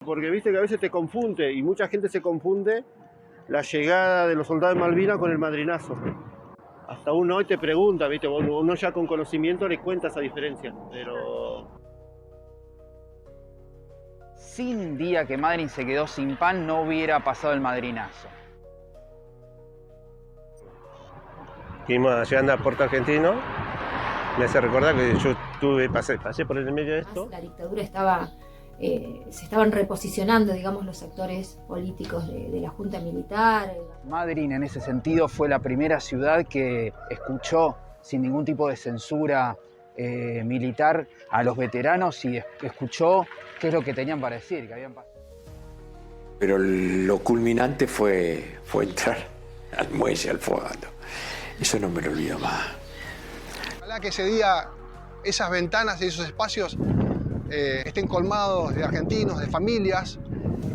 porque viste que a veces te confunde, y mucha gente se confunde la llegada de los soldados de Malvinas con el madrinazo. Hasta uno hoy te pregunta, viste, uno ya con conocimiento le cuenta esa diferencia, pero... Sin un día que Madryn se quedó sin pan, no hubiera pasado el madrinazo. Seguimos llegando a Puerto Argentino. Me hace recordar que yo pasé por el medio de esto. La dictadura estaba, se estaban reposicionando, digamos, los actores políticos de la Junta Militar. Madryn, en ese sentido, fue la primera ciudad que escuchó sin ningún tipo de censura militar a los veteranos y escuchó qué es lo que tenían para decir, que habían pasado. Pero lo culminante fue entrar al muelle, al fogado. Eso no me lo olvido más. Ojalá que ese día esas ventanas y esos espacios estén colmados de argentinos, de familias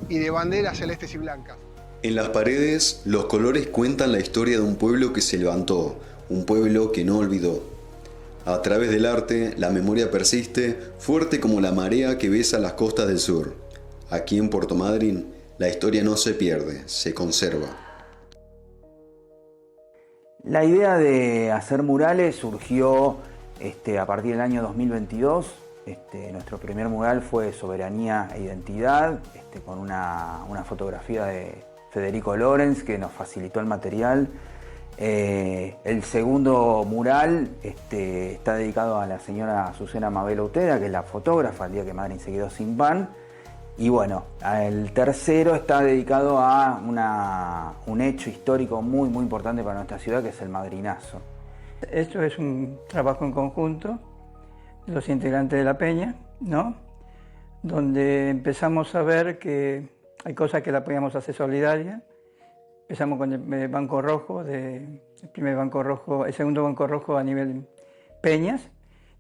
y de banderas celestes y blancas. En las paredes, los colores cuentan la historia de un pueblo que se levantó, un pueblo que no olvidó. A través del arte, la memoria persiste, fuerte como la marea que besa las costas del sur. Aquí en Puerto Madryn, la historia no se pierde, se conserva. La idea de hacer murales surgió a partir del año 2022. Nuestro primer mural fue Soberanía e Identidad, con una fotografía de Federico Lorenz, que nos facilitó el material. El segundo mural está dedicado a la señora Azucena Mabel Uteda, que es la fotógrafa, el día que Madryn se quedó sin pan. Y bueno, el tercero está dedicado a un hecho histórico muy importante para nuestra ciudad, que es el madrinazo. Esto es un trabajo en conjunto de los integrantes de la Peña, ¿no? Donde empezamos a ver que hay cosas que la podíamos hacer solidaria. Empezamos con el Banco Rojo, el segundo Banco Rojo a nivel Peñas.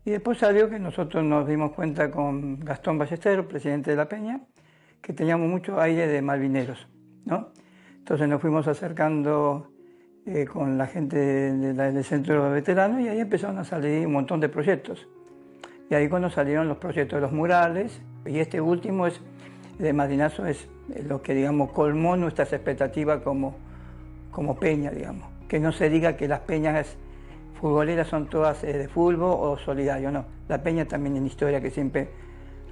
Y después salió que nosotros nos dimos cuenta con Gastón Ballesteros, presidente de la Peña, que teníamos mucho aire de malvineros, ¿no? Entonces nos fuimos acercando con la gente del Centro de Veteranos y ahí empezaron a salir un montón de proyectos. Y ahí cuando salieron los proyectos de los murales, y este último de Madrinazo es lo que, digamos, colmó nuestras expectativas como Peña, digamos. Que no se diga que las peñas futboleras son todas de fútbol o solidario, no. La Peña también en historia, que siempre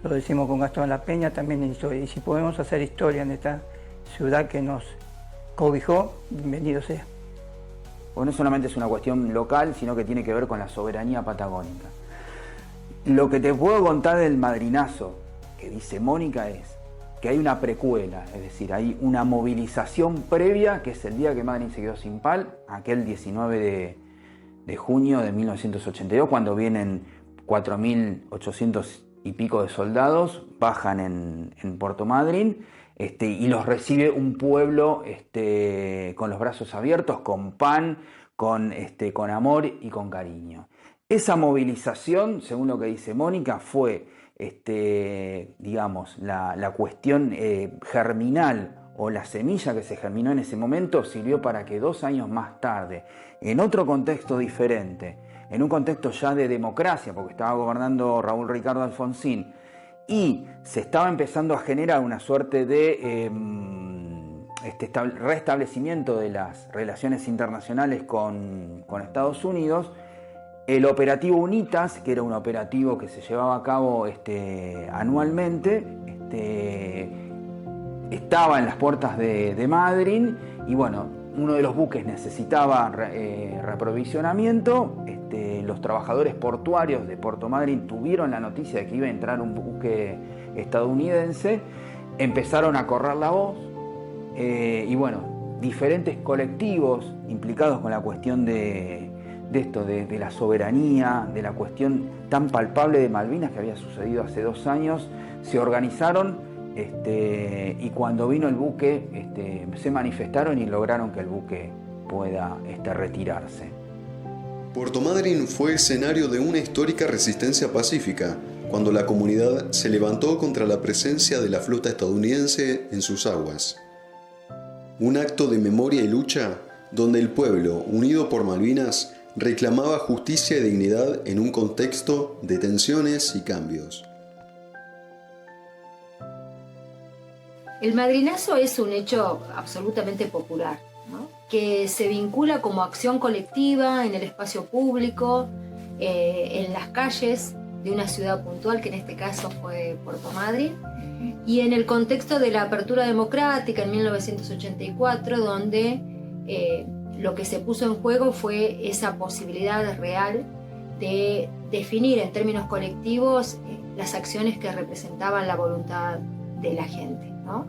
lo decimos con Gastón, la Peña también en historia. Y si podemos hacer historia en esta ciudad que nos cobijó, bienvenido sea. Porque no solamente es una cuestión local, sino que tiene que ver con la soberanía patagónica. Lo que te puedo contar del madrinazo, que dice Mónica, es que hay una precuela, es decir, hay una movilización previa, que es el día que Madryn se quedó sin pan, aquel 19 de junio de 1982, cuando vienen 4.800 y pico de soldados, bajan en Puerto Madryn, y los recibe un pueblo con los brazos abiertos, con pan, con amor y con cariño. Esa movilización, según lo que dice Mónica, fue digamos, la cuestión germinal o la semilla que se germinó en ese momento sirvió para que 2 años más tarde, en otro contexto diferente, en un contexto ya de democracia, porque estaba gobernando Raúl Ricardo Alfonsín, y se estaba empezando a generar una suerte de restablecimiento de las relaciones internacionales con Estados Unidos, el operativo UNITAS, que era un operativo que se llevaba a cabo anualmente, estaba en las puertas de Madryn y bueno, uno de los buques necesitaba reaprovisionamiento. Los trabajadores portuarios de Puerto Madryn tuvieron la noticia de que iba a entrar un buque estadounidense, empezaron a correr la voz y bueno, diferentes colectivos implicados con la cuestión de la soberanía, de la cuestión tan palpable de Malvinas que había sucedido hace 2 años, se organizaron y cuando vino el buque se manifestaron y lograron que el buque pueda retirarse. Puerto Madryn fue escenario de una histórica resistencia pacífica, cuando la comunidad se levantó contra la presencia de la flota estadounidense en sus aguas. Un acto de memoria y lucha donde el pueblo, unido por Malvinas, reclamaba justicia y dignidad en un contexto de tensiones y cambios. El madrinazo es un hecho absolutamente popular, ¿no? Que se vincula como acción colectiva en el espacio público, en las calles de una ciudad puntual, que en este caso fue Puerto Madryn, y en el contexto de la apertura democrática en 1984, donde lo que se puso en juego fue esa posibilidad real de definir en términos colectivos las acciones que representaban la voluntad de la gente, ¿no?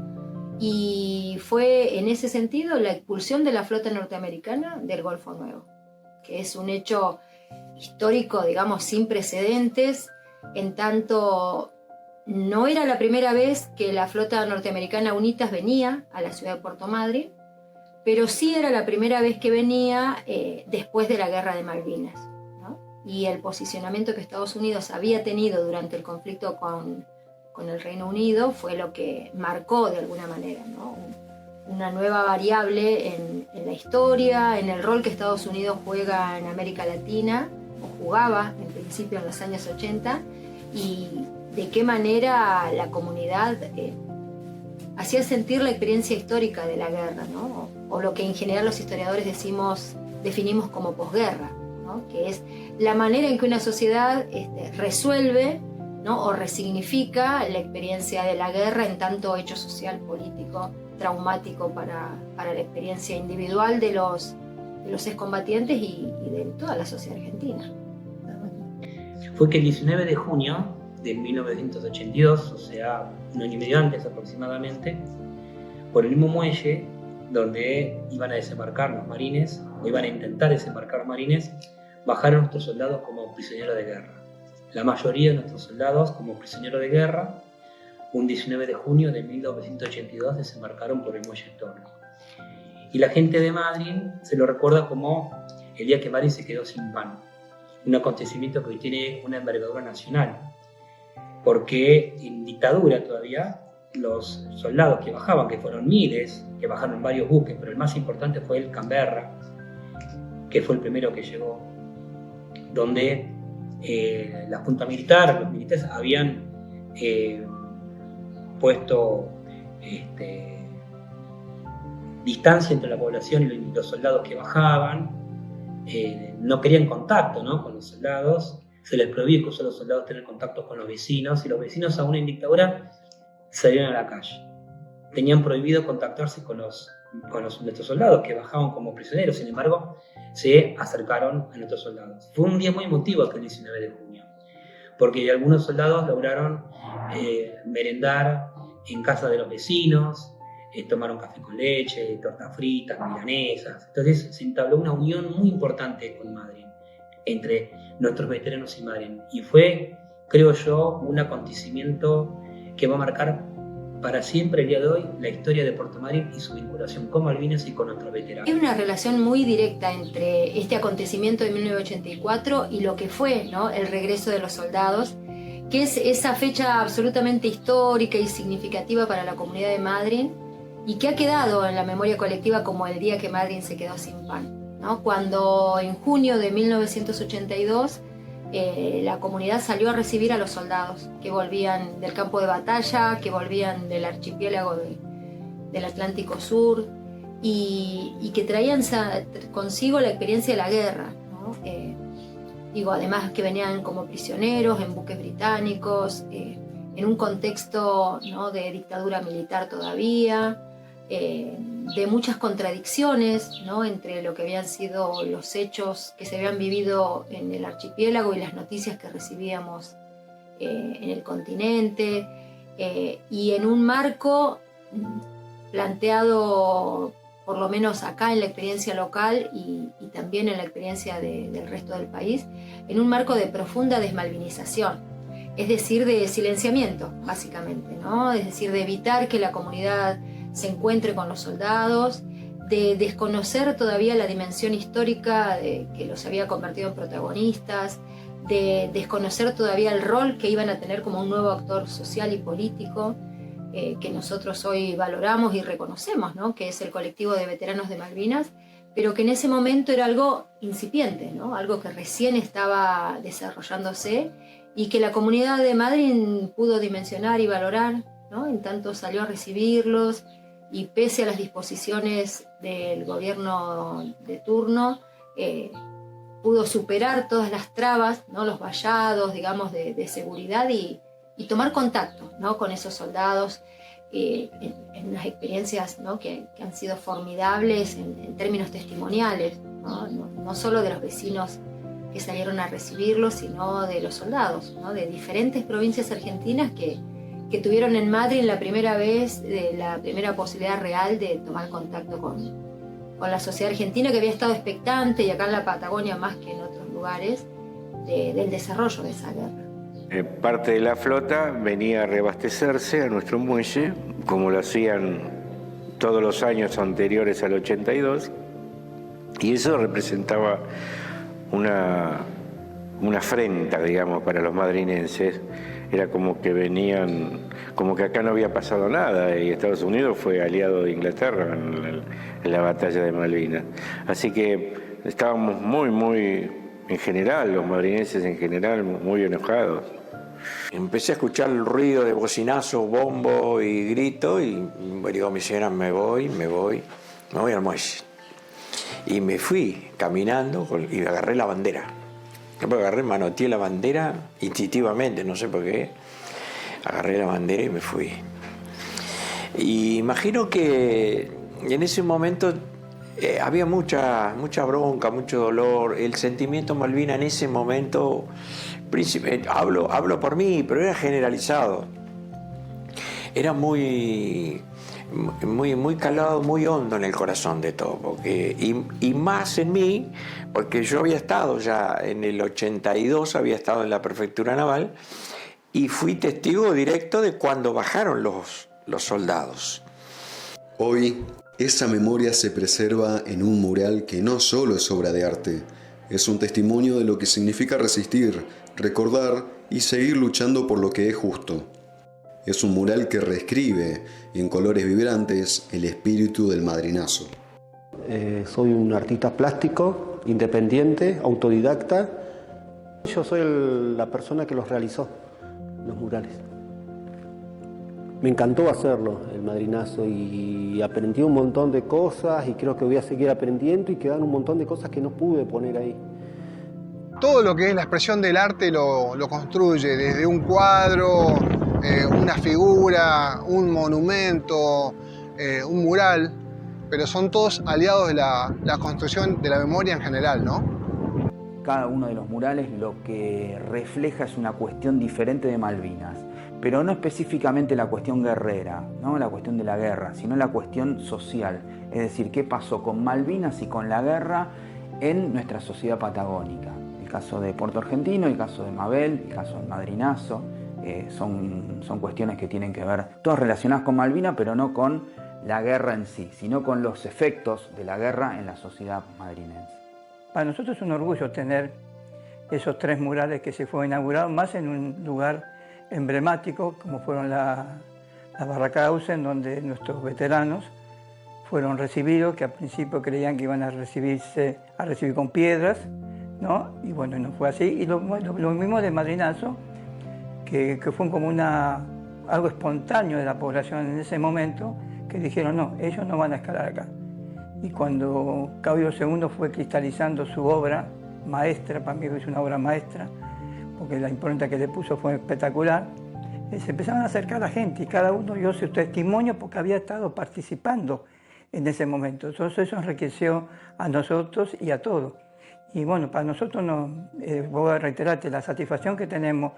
Y fue en ese sentido la expulsión de la flota norteamericana del Golfo Nuevo, que es un hecho histórico, digamos, sin precedentes, en tanto no era la primera vez que la flota norteamericana UNITAS venía a la ciudad de Puerto Madryn, pero sí era la primera vez que venía después de la Guerra de Malvinas, ¿no? Y el posicionamiento que Estados Unidos había tenido durante el conflicto con el Reino Unido fue lo que marcó de alguna manera, ¿no? Una nueva variable en la historia, en el rol que Estados Unidos juega en América Latina, o jugaba en principio en los años 80, y de qué manera la comunidad hacía sentir la experiencia histórica de la guerra, ¿no? O lo que en general los historiadores definimos como posguerra, ¿no? Que es la manera en que una sociedad resuelve, ¿no? O resignifica la experiencia de la guerra en tanto hecho social, político, traumático para la experiencia individual de los excombatientes y de toda la sociedad argentina. Fue que el 19 de junio de 1982, o sea, un año y medio antes aproximadamente, por el mismo muelle donde iban a desembarcar los marines, o iban a intentar desembarcar los marines, bajaron nuestros soldados como prisioneros de guerra. La mayoría de nuestros soldados como prisioneros de guerra, un 19 de junio de 1982 desembarcaron por el muelle Toro. Y la gente de Madryn se lo recuerda como el día que Madryn se quedó sin pan. Un acontecimiento que hoy tiene una envergadura nacional, porque en dictadura todavía los soldados que bajaban, que fueron miles, que bajaron en varios buques, pero el más importante fue el Canberra, que fue el primero que llegó, donde la junta militar, los militares habían puesto distancia entre la población y los soldados que bajaban, no querían contacto, ¿no? Con los soldados, se les prohibía incluso a los soldados tener contacto con los vecinos, y los vecinos aún en dictadura salieron a la calle. Tenían prohibido contactarse con nuestros soldados que bajaban como prisioneros, sin embargo se acercaron a nuestros soldados. Fue un día muy emotivo aquel 19 de junio, porque algunos soldados lograron merendar en casa de los vecinos, tomaron café con leche, tortas fritas, milanesas. Entonces se entabló una unión muy importante con Madryn, entre nuestros veteranos y Madryn. Y fue, creo yo, un acontecimiento que va a marcar para siempre el día de hoy la historia de Puerto Madryn y su vinculación con Malvinas y con nuestros veteranos. Hay una relación muy directa entre este acontecimiento de 1984 y lo que fue, ¿no? El regreso de los soldados, que es esa fecha absolutamente histórica y significativa para la comunidad de Madryn y que ha quedado en la memoria colectiva como el día que Madryn se quedó sin pan, ¿no? Cuando en junio de 1982 la comunidad salió a recibir a los soldados que volvían del campo de batalla, que volvían del archipiélago del Atlántico Sur y que traían consigo la experiencia de la guerra, ¿no? Además que venían como prisioneros en buques británicos, en un contexto, ¿no? De dictadura militar todavía, de muchas contradicciones, ¿no? Entre lo que habían sido los hechos que se habían vivido en el archipiélago y las noticias que recibíamos en el continente, y en un marco planteado por lo menos acá en la experiencia local y también en la experiencia del resto del país, en un marco de profunda desmalvinización, es decir, de silenciamiento, básicamente, ¿no? Es decir, de evitar que la comunidad se encuentre con los soldados, de desconocer todavía la dimensión histórica que los había convertido en protagonistas, de desconocer todavía el rol que iban a tener como un nuevo actor social y político, que nosotros hoy valoramos y reconocemos, ¿no? Que es el colectivo de veteranos de Malvinas, pero que en ese momento era algo incipiente, ¿no? Algo que recién estaba desarrollándose y que la comunidad de Madryn pudo dimensionar y valorar ¿no? En tanto salió a recibirlos y pese a las disposiciones del gobierno de turno, pudo superar todas las trabas, ¿no? Los vallados, digamos, de seguridad y tomar contacto, ¿no? Con esos soldados en unas experiencias, ¿no? que han sido formidables en términos testimoniales, no solo de los vecinos que salieron a recibirlos, sino de los soldados, ¿no? De diferentes provincias argentinas que tuvieron en Madrid la primera vez, la primera posibilidad real de tomar contacto con la sociedad argentina, que había estado expectante, y acá en la Patagonia más que en otros lugares, del desarrollo de esa guerra. Parte de la flota venía a reabastecerse a nuestro muelle, como lo hacían todos los años anteriores al 82, y eso representaba una afrenta, digamos, para los madrinenses. Era como que venían, como que acá no había pasado nada, y Estados Unidos fue aliado de Inglaterra en la batalla de Malvinas. Así que estábamos muy, en general, los madrinenses en general, muy enojados. Empecé a escuchar el ruido de bocinazo, bombo y grito, y digo a mi señora, me voy al muelle. Y me fui caminando y agarré la bandera. Manoteé la bandera instintivamente, no sé por qué. Agarré la bandera y me fui. Y imagino que en ese momento había mucha bronca, mucho dolor. El sentimiento Malvina en ese momento, hablo por mí, pero era generalizado. Era muy calado, muy hondo en el corazón de todo, y más en mí, porque yo había estado ya en el 82, había estado en la prefectura naval, y fui testigo directo de cuando bajaron los soldados. Hoy, esa memoria se preserva en un mural que no solo es obra de arte, es un testimonio de lo que significa resistir, recordar y seguir luchando por lo que es justo. Es un mural que reescribe en colores vibrantes el espíritu del madrinazo. Soy un artista plástico, independiente, autodidacta. Yo soy la persona que los realizó, los murales. Me encantó hacerlo, el madrinazo, y aprendí un montón de cosas, y creo que voy a seguir aprendiendo, y quedan un montón de cosas que no pude poner ahí. Todo lo que es la expresión del arte lo construye, desde un cuadro, una figura, un monumento, un mural, pero son todos aliados de la construcción de la memoria en general, ¿no? Cada uno de los murales lo que refleja es una cuestión diferente de Malvinas, pero no específicamente la cuestión guerrera, no la cuestión de la guerra, sino la cuestión social, es decir, qué pasó con Malvinas y con la guerra en nuestra sociedad patagónica. El caso de Puerto Argentino, el caso de Mabel, el caso del Madrinazo, son cuestiones que tienen que ver, todas relacionadas con Malvinas, pero no con la guerra en sí, sino con los efectos de la guerra en la sociedad madrinense. Para nosotros es un orgullo tener esos 3 murales que se fueron inaugurados, más en un lugar emblemático como fueron la Barracausen, donde nuestros veteranos fueron recibidos, que al principio creían que iban a recibir con piedras, ¿no? Y bueno, no fue así. Y lo mismo de Madrinazo, que fue como algo espontáneo de la población en ese momento, que dijeron, no, ellos no van a escalar acá. Y cuando Caudillo II fue cristalizando su obra maestra, para mí es una obra maestra, porque la impronta que le puso fue espectacular, se empezaron a acercar a la gente y cada uno dio su testimonio porque había estado participando en ese momento. Entonces eso enriqueció a nosotros y a todos. Y bueno, para nosotros, voy a reiterarte, la satisfacción que tenemos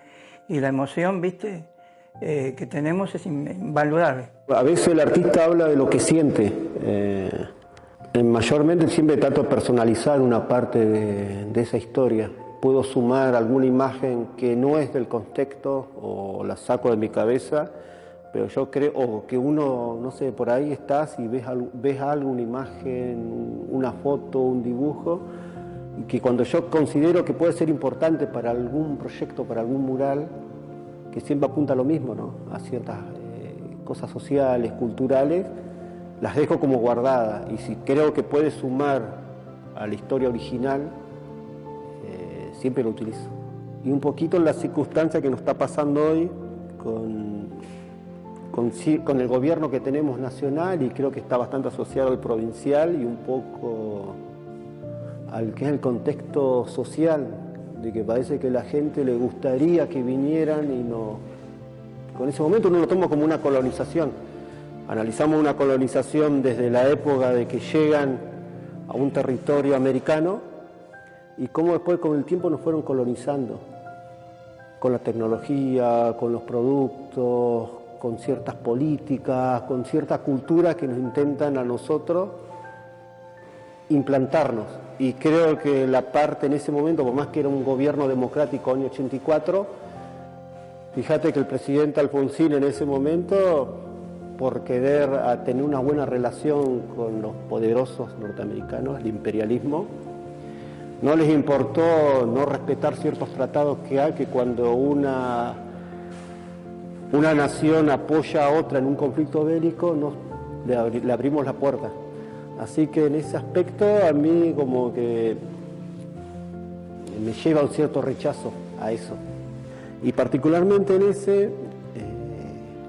y la emoción, ¿viste?, que tenemos es invalorable. A veces el artista habla de lo que siente. Mayormente siempre trato de personalizar una parte de esa historia. Puedo sumar alguna imagen que no es del contexto o la saco de mi cabeza, pero yo creo que uno, no sé, por ahí estás y ves algo, una imagen, una foto, un dibujo, y que cuando yo considero que puede ser importante para algún proyecto, para algún mural, que siempre apunta a lo mismo, ¿no?, a ciertas cosas sociales, culturales, las dejo como guardadas, y si creo que puede sumar a la historia original, siempre lo utilizo. Y un poquito en la circunstancia que nos está pasando hoy, con con el gobierno que tenemos nacional, y creo que está bastante asociado al provincial y un poco al que es el contexto social, de que parece que la gente le gustaría que vinieran y no. Con ese momento uno lo toma como una colonización. Analizamos una colonización desde la época de que llegan a un territorio americano y cómo después con el tiempo nos fueron colonizando, con la tecnología, con los productos, con ciertas políticas, con ciertas culturas que nos intentan a nosotros implantarnos. Y creo que la parte en ese momento, por más que era un gobierno democrático año 84, fíjate que el presidente Alfonsín en ese momento, por querer tener una buena relación con los poderosos norteamericanos, el imperialismo, no les importó no respetar ciertos tratados que hay, que cuando una nación apoya a otra en un conflicto bélico, le abrimos la puerta. Así que en ese aspecto a mí como que me lleva un cierto rechazo a eso. Y particularmente en ese,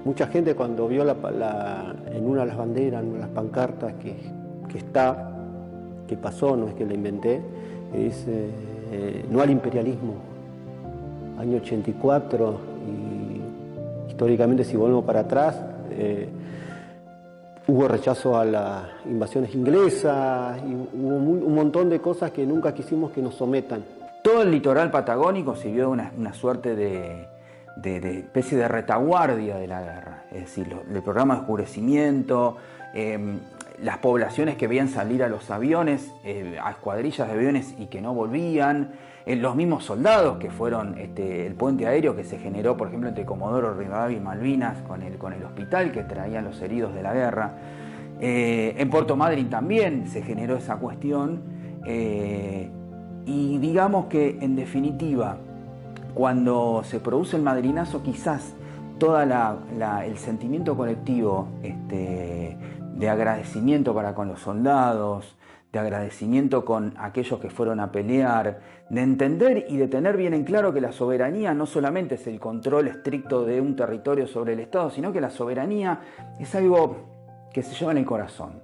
mucha gente cuando vio en una de las banderas, en una de las pancartas que pasó, no es que la inventé, dice no al imperialismo, año 84, y históricamente si volvemos para atrás, hubo rechazo a las invasiones inglesas y hubo un montón de cosas que nunca quisimos que nos sometan. Todo el litoral patagónico sirvió de una suerte de especie de retaguardia de la guerra. Es decir, el programa de oscurecimiento, las poblaciones que veían salir a los aviones, a escuadrillas de aviones y que no volvían, los mismos soldados que fueron el puente aéreo que se generó, por ejemplo, entre Comodoro Rivadavia y Malvinas con el hospital que traían los heridos de la guerra. En Puerto Madryn también se generó esa cuestión y digamos que en definitiva cuando se produce el madrinazo quizás todo el sentimiento colectivo de agradecimiento para con los soldados, de agradecimiento con aquellos que fueron a pelear, de entender y de tener bien en claro que la soberanía no solamente es el control estricto de un territorio sobre el Estado, sino que la soberanía es algo que se lleva en el corazón.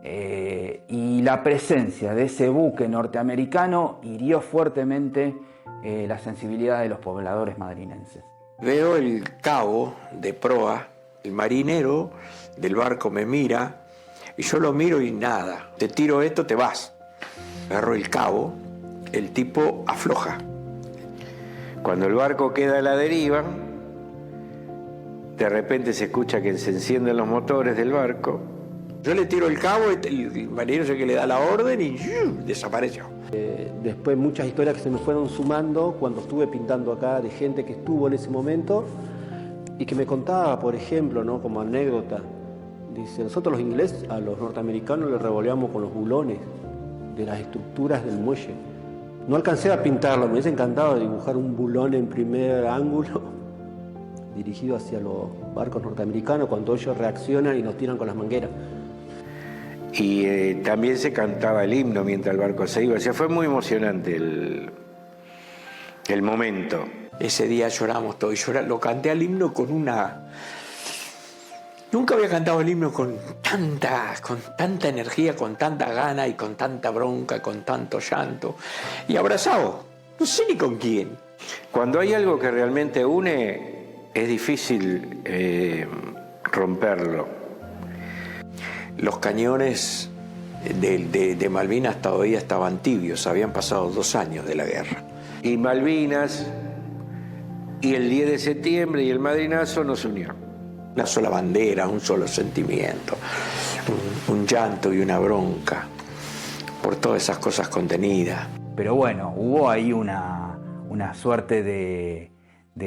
Y la presencia de ese buque norteamericano hirió fuertemente la sensibilidad de los pobladores madrinenses. Veo el cabo de proa, el marinero del barco me mira y yo lo miro y nada, te tiro esto, te vas. Agarro el cabo, el tipo afloja. Cuando el barco queda a la deriva, de repente se escucha que se encienden los motores del barco. Yo le tiro el cabo, el marinero es el que le da la orden y desapareció. Después muchas historias que se me fueron sumando cuando estuve pintando acá de gente que estuvo en ese momento y que me contaba, por ejemplo, ¿no? Como anécdota, dice, nosotros los ingleses a los norteamericanos les revoleamos con los bulones de las estructuras del muelle. No alcancé a pintarlo, me hubiese encantado dibujar un bulón en primer ángulo dirigido hacia los barcos norteamericanos cuando ellos reaccionan y nos tiran con las mangueras. Y también se cantaba el himno mientras el barco se iba. O sea, fue muy emocionante el momento. Ese día lloramos todos y lo canté al himno con una... Nunca había cantado el himno con tanta energía, con tanta gana y con tanta bronca, con tanto llanto. Y abrazado, no sé ni con quién. Cuando hay algo que realmente une, es difícil romperlo. Los cañones de Malvinas todavía estaban tibios, habían pasado 2 años de la guerra. Y Malvinas, y el 10 de septiembre y el madrinazo nos unió. Una sola bandera, un solo sentimiento, un llanto y una bronca por todas esas cosas contenidas. Pero bueno, hubo ahí una suerte de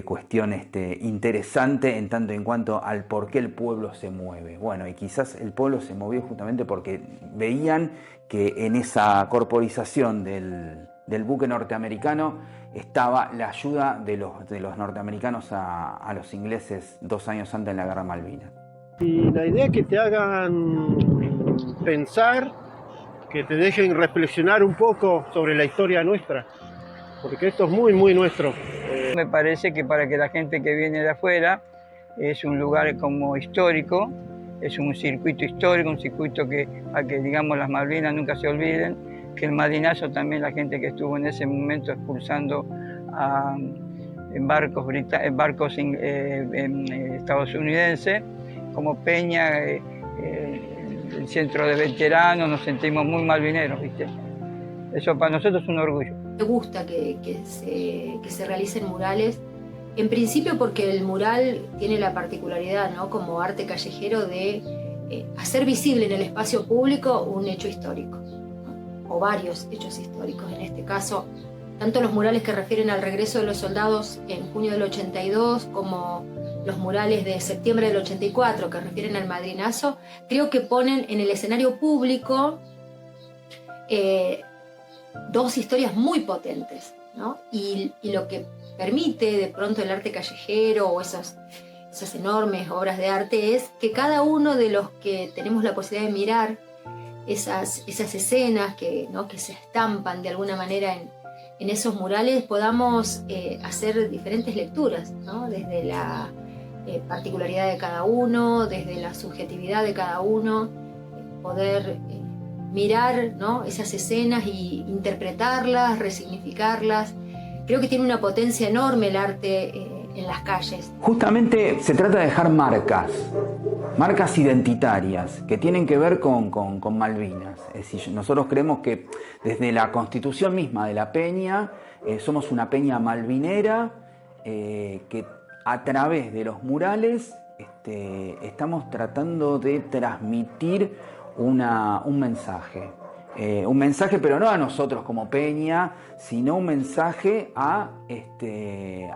cuestión interesante en tanto en cuanto al por qué el pueblo se mueve. Bueno, y quizás el pueblo se movió justamente porque veían que en esa corporización del buque norteamericano estaba la ayuda de los norteamericanos a los ingleses 2 años antes de la Guerra de Malvinas. Y la idea es que te hagan pensar, que te dejen reflexionar un poco sobre la historia nuestra, porque esto es muy, muy nuestro. Me parece que para que la gente que viene de afuera es un lugar como histórico, es un circuito histórico, un circuito que, para que digamos las Malvinas nunca se olviden, que el Madrinazo también, la gente que estuvo en ese momento expulsando a barcos estadounidenses, como Peña, el centro de veteranos, nos sentimos muy malvineros, ¿viste? Eso para nosotros es un orgullo. Me gusta que se realicen murales, en principio porque el mural tiene la particularidad, ¿no?, como arte callejero de hacer visible en el espacio público un hecho histórico, ¿no?, o varios hechos históricos. En este caso, tanto los murales que refieren al regreso de los soldados en junio del 82 como los murales de septiembre del 84 que refieren al Madrinazo, creo que ponen en el escenario público dos historias muy potentes, ¿no? Y lo que permite de pronto el arte callejero o esas enormes obras de arte es que cada uno de los que tenemos la posibilidad de mirar esas escenas que, ¿no?, que se estampan de alguna manera en esos murales, podamos hacer diferentes lecturas, ¿no?, desde la particularidad de cada uno, desde la subjetividad de cada uno, poder mirar, ¿no?, esas escenas y interpretarlas, resignificarlas. Creo que tiene una potencia enorme el arte en las calles. Justamente se trata de dejar marcas identitarias que tienen que ver con Malvinas. Es decir, nosotros creemos que desde la constitución misma de la Peña somos una peña malvinera que a través de los murales estamos tratando de transmitir un mensaje. Un mensaje, pero no a nosotros como peña, sino un mensaje a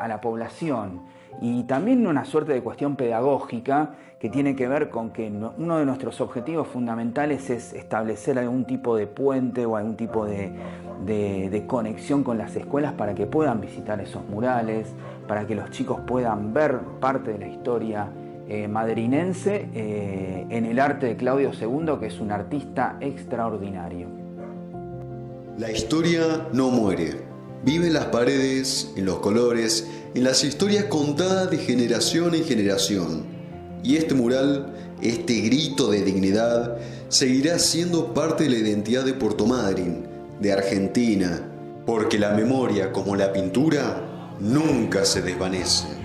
la población. Y también una suerte de cuestión pedagógica que tiene que ver con que uno de nuestros objetivos fundamentales es establecer algún tipo de puente o algún tipo de conexión con las escuelas para que puedan visitar esos murales, para que los chicos puedan ver parte de la historia madrinense en el arte de Claudio II, que es un artista extraordinario. La historia no muere. Vive en las paredes, en los colores, en las historias contadas de generación en generación. Y este mural, este grito de dignidad, seguirá siendo parte de la identidad de Puerto Madryn, de Argentina, porque la memoria, como la pintura, nunca se desvanece.